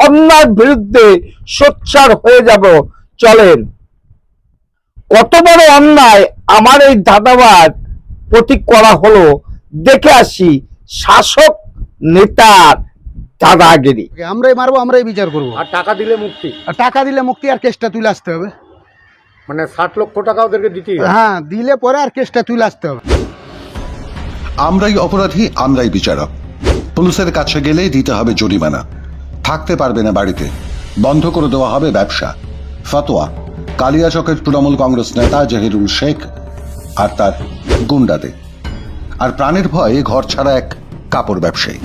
অন্যায়ের বিরুদ্ধে সোচ্চার হয়ে যাব। চলেন, কত বড় অন্যায় আমার এই দাদাবাদ প্রতি করা হলো, দেখে আসি শাসক নেতার দাদাগিরি। আমরাই মারবো, আমরাই বিচার করবো। আর টাকা দিলে মুক্তি, আর টাকা দিলে মুক্তি, আর কেসটা তুলে আসতে হবে। মানে 60 লক্ষ টাকা ওদেরকে দিতেই হবে। হ্যাঁ, দিলে পরে আর কেসটা তুলে আসতে হবে। আমরাই অপরাধী, আমরাই বিচারক। পুলিশের কাছে গেলেই দিতে হবে জরিমানা, থাকতে পারবে না বাড়িতে, বন্ধ করে দেওয়া হবে ব্যবসা। ফতোয়া কালিয়াচকের তৃণমূল কংগ্রেস নেতা জহিরুল শেখ আর তার গুন্ডাদের। আর প্রাণের ভয়ে ঘর ছাড়া এক কাপড় ব্যবসায়ী।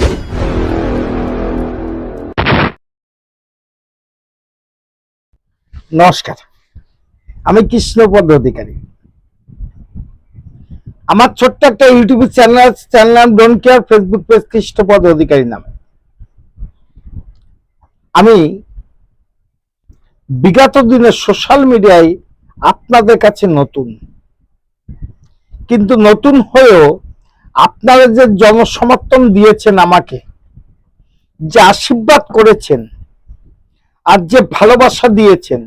নমস্কার, আমি কৃষ্ণপদ অধিকারী। আমার ছোট্ট একটা YouTube channel don't care, Facebook page Krishnapada Adhikari নামে। আমি বিগত দিনে সোশ্যাল মিডিয়ায় আপনাদের কাছে নতুন, কিন্তু নতুন হয়েও আপনারা যে জনসমর্থন দিয়েছেন, আমাকে যে আশীর্বাদ করেছেন আর যে ভালোবাসা দিয়েছেন,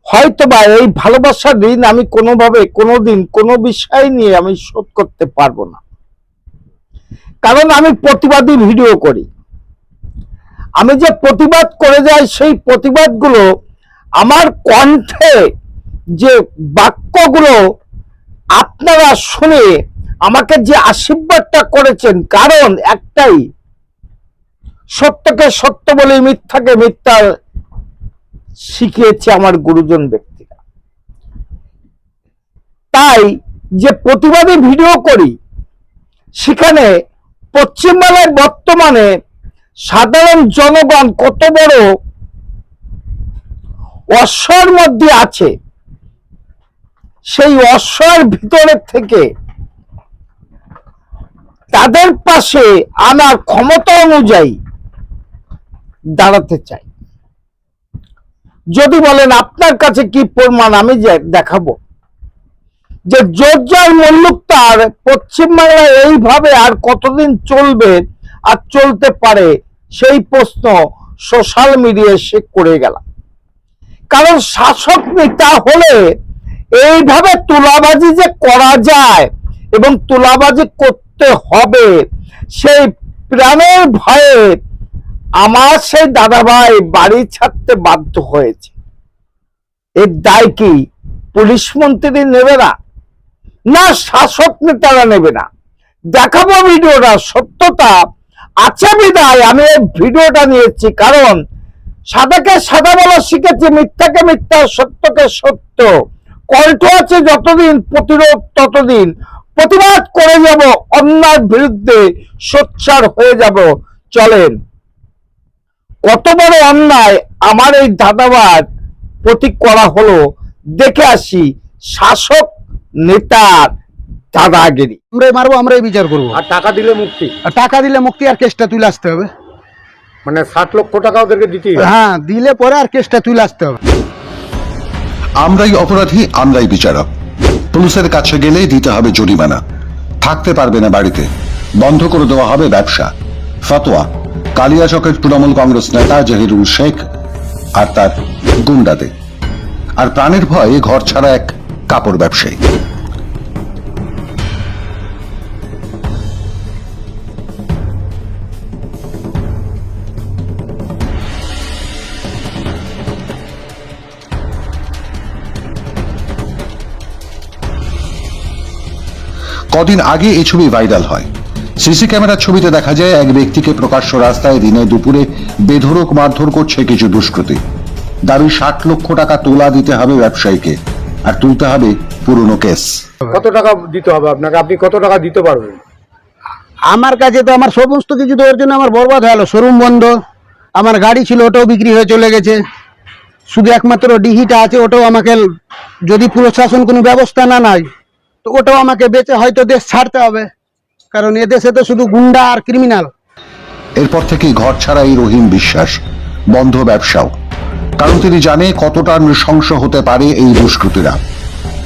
হয়তোবা এই ভালোবাসার ঋণ আমি কোনোভাবে কোনোদিন কোনো বিষয় নিয়ে আমি শোধ করতে পারবো না। কারণ আমি প্রতিবাদী ভিডিও করি। আমি যে প্রতিবাদ করে যাই, সেই প্রতিবাদগুলো আমার কণ্ঠে যে বাক্যগুলো আপনারা শুনে আমাকে যে আশীর্বাদটা করেছেন, কারণ একটাই, সত্যকে সত্য বলে মিথ্যাকে মিথ্যা শিখিয়েছে আমার গুরুজন ব্যক্তিরা। তাই যে প্রতিবাদী ভিডিও করি, সেখানে পশ্চিমবাংলায় বর্তমানে সাধারণ জনগণ কত বড় অসহায়ের মধ্যে আছে, সেই অসহায়ের ভিতরে থেকে তাদের পাশে আনার ক্ষমতা অনুযায়ী দাঁড়াতে চাই। যদি বলেন আপনার কাছে কি প্রমাণ, আমি দেখাবো যে জোরজার মুল্লুক তার পশ্চিমবাংলায় এইভাবে আর কতদিন চলবে আর চলতে পারে, সেই প্রশ্ন সোশ্যাল মিডিয়ায় সে করে গেল। কারণ শাসক নেতা হলে এইভাবে তুলাবাজি যে করা যায় এবং তুলাবাজি করতে হবে, সেই প্রাণের ভয়ে আমার সেই দাদাভাই বাড়ি ছাড়তে বাধ্য হয়েছে। এর দায় কি পুলিশ মন্ত্রী নেবে না, না শাসক নেতারা নেবে না? দেখাবো ভিডিওটা, সত্যতা আছে বিদায় আমি এই ভিডিওটা নিয়েছি। কারণ সাদাকে সাদা বলা শিখেছি, মিথ্যাকে মিথ্যা, সত্যকে সত্য। কণ্ঠ আছে যতদিন, প্রতিরোধ ততদিন। প্রতিবাদ করে যাব, অন্যায়ের বিরুদ্ধে সোচ্চার হয়ে যাব। চলেন, কত বড় অন্যায় আমার এই দাদাবাদ প্রতি করা হলো, দেখে আসি শাসক নেতার দাদাগিরি। আমরাই মারবো, আমরাই বিচার করবো। আর টাকা দিলে মুক্তি, আর টাকা দিলে মুক্তি, আর কেসটা তুলে আসতে হবে। মানে 60 লক্ষ টাকা ওদেরকে দিতেই হবে। হ্যাঁ, দিলে পরে আর কেসটা তুলে আসতে হবে। আমরাই অপরাধী, আমরাই বিচারক। পুলিশের কাছে গেলেই দিতে হবে জরিমানা, থাকতে পারবে না বাড়িতে, বন্ধ করে দেওয়া হবে ব্যবসা। ফতোয়া কালিয়াচকের তৃণমূল কংগ্রেস নেতা জহিরুল শেখ আর তার গুন্ডাদের। আর প্রাণের ভয়ে ঘর ছাড়া এক কাপড় ব্যবসায়ী। কদিন আগে এই ছবি ভাইরাল হয়। সিসি ক্যামেরার ছবিতে দেখা যায় এক ব্যক্তিকে প্রকাশ্য রাস্তায় দিনে দুপুরে বেধড়ক মারধর করছে কিছু দুষ্কৃতী। দাবি 60 লক্ষ টাকা তোলা দিতে হবে ব্যবসায়ীকে, আর তুলতে হবে পুরনো কেস। কত টাকা দিতে হবে আপনাকে? আপনি কত টাকা দিতে পারবেন? আমার কাছে তো আমার সমস্ত কিছু তো ওর জন্য আমার বরবাদ হয়ে গেল। শোরুম বন্ধ, আমার গাড়ি ছিল ওটাও বিক্রি হয়ে চলে গেছে। শুধু একমাত্র ডিহিটা আছে, ওটাও আমাকে, যদি প্রশাসন কোনো ব্যবস্থা না নেয় তো ওটাও আমাকে বেচে হয়তো দেশ ছাড়তে হবে। কারণ এদেশে তো শুধু গুন্ডা আর ক্রিমিনাল। এরপর থেকেই ঘর ছাড়া এই রহিম বিশ্বাস, বন্ধ ব্যবসাও। কারণ তিনি জানে কতটা নৃশংস হতে পারে এই দুষ্কৃতীরা।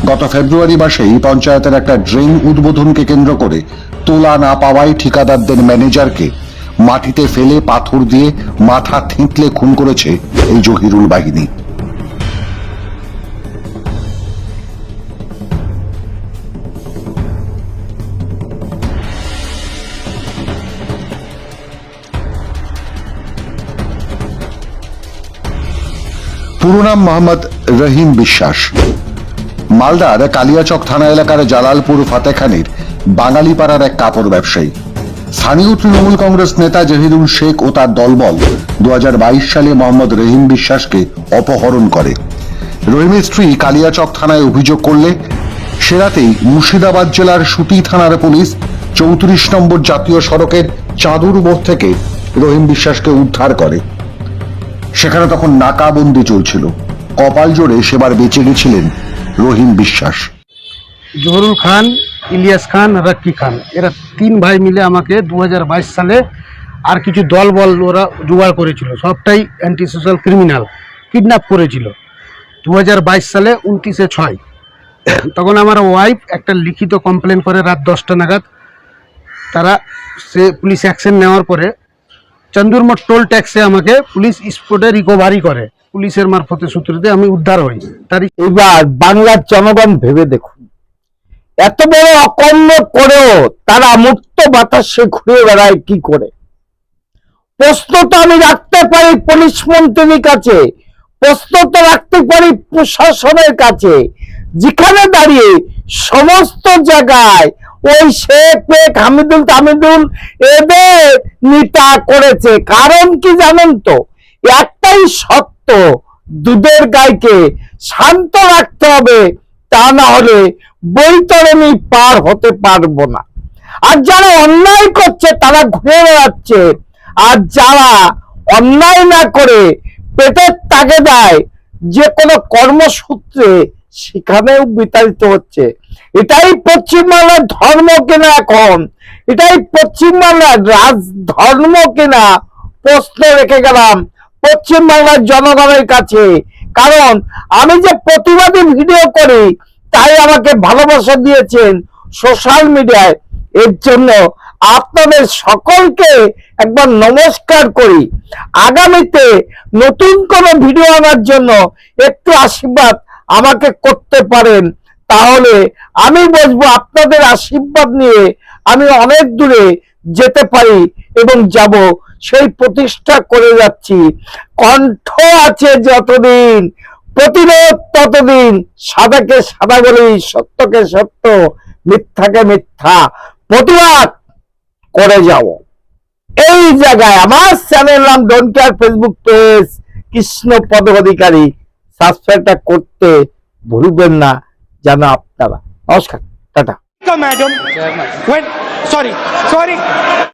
গত ফেব্রুয়ারি মাসেই পঞ্চায়েতের একটা ড্রেন উদ্বোধনকে কেন্দ্র করে তোলা না পাওয়ায় ঠিকাদারদের ম্যানেজারকে মাটিতে ফেলে পাথর দিয়ে মাথা থেঁতলে খুন করেছে এই জহিরুল বাহিনী। পুরো নাম মোহাম্মদ রহিম বিশ্বাস, মালদার কালিয়াচক থানা এলাকার জালালপুর ফাতেখানির বাঙালিপাড়ার এক কাপড় ব্যবসায়ী। স্থানীয় তৃণমূল কংগ্রেস নেতা জহিরুল শেখ ও তার দলবল 2022 সালে মোহাম্মদ রহিম বিশ্বাসকে অপহরণ করে। রহিমের স্ত্রী কালিয়াচক থানায় অভিযোগ করলে সে রাতেই মুর্শিদাবাদ জেলার সুতি থানার পুলিশ 34 নম্বর জাতীয় সড়কের চাঁদুর মোড় থেকে রহিম বিশ্বাসকে উদ্ধার করে। সেখানে তখন নাকাবন্দি চলছিল। কপাল জোরে সেবার বেঁচে গেছিলেন রহিম বিশ্বাস। জহুরুল খান, ইলিয়াস খান, রাক্কি খান, এরা 3 ভাই মিলে আমাকে 2022 সালে আর কিছু দল বল ওরা জোগাড় করেছিল, সবটাই অ্যান্টি সোশ্যাল ক্রিমিনাল, কিডন্যাপ করেছিল 2022 সালে 29/6। তখন আমার ওয়াইফ একটা লিখিত কমপ্লেন করে রাত 10টা নাগাদ। পুলিশ অ্যাকশন নেওয়ার পরে চন্দুরমঠ টোল ট্যাক্সে আমাকে পুলিশ স্পটে রিকভারি করে, পুলিশের মারফতে সূত্রতে আমি উদ্ধার হই। এবার বাংলার জনগণ ভেবে দেখুন, এত বড় অকর্ম করেও তারা মুক্ত বাতাসে ঘুরে বেড়ায় কি করে? প্রশ্ন তো আমি রাখতে পারি পুলিশ মন্ত্রীর কাছে, প্রশ্ন তো রাখতে পারি প্রশাসনের কাছে, যেখানে দাঁড়িয়ে সমস্ত জায়গায় ওই শেখ পেক হামিদুল তামিদুল এদের নেতা করেছে। কারণ কি জানেন তো? একটাই সত্য, দুধের গাইকে শান্ত রাখতে হবে, তা না হলে বৈতরণী পার হতে পারবো না। আর যারা অন্যায় করছে তারা ঘুরে বেড়াচ্ছে, আর যারা অন্যায় না করে পেটের তাগিদায় যে কোনো কর্মসূত্রে সেখানেও বিতাড়িত হচ্ছে। এটাই পশ্চিমবাংলার ধর্ম কিনা? এখন এটাই পশ্চিমবাংলার রাজ ধর্ম কিনা? প্রশ্ন রেখে গেলাম পশ্চিমবাংলার জনগণের কাছে। কারণ আমি যে প্রতিবাদী ভিডিও করি তাই আমাকে ভালোবাসা দিয়েছেন সোশ্যাল মিডিয়ায়, এর জন্য আপনাদের সকলকে একবার নমস্কার করি। আগামীতে নতুন কোনো ভিডিও আনার জন্য একটু আশীর্বাদ আমাকে করতে পারেন, তাহলে আমি বলবো আপনাদের আশীর্বাদ নিয়ে আমি অনেক দূরে যেতে পারি এবং যাব, সেই প্রতিষ্ঠা করে যাচ্ছি। কণ্ঠ আছে যতদিন, প্রতিরোধ ততদিন। সাদাকে সাদা বলি, সত্যকে সত্য, মিথ্যাকে মিথ্যা প্রতিবাদ করে যাব। এই জায়গায় আমার চ্যানেল নাম don't care Facebook page Krishna পদ অধিকারী, সাবস্ক্রাইবটা করতে ভুলবেন না যেন আপনারা। নমস্কার, টাটা। Madam, when sorry.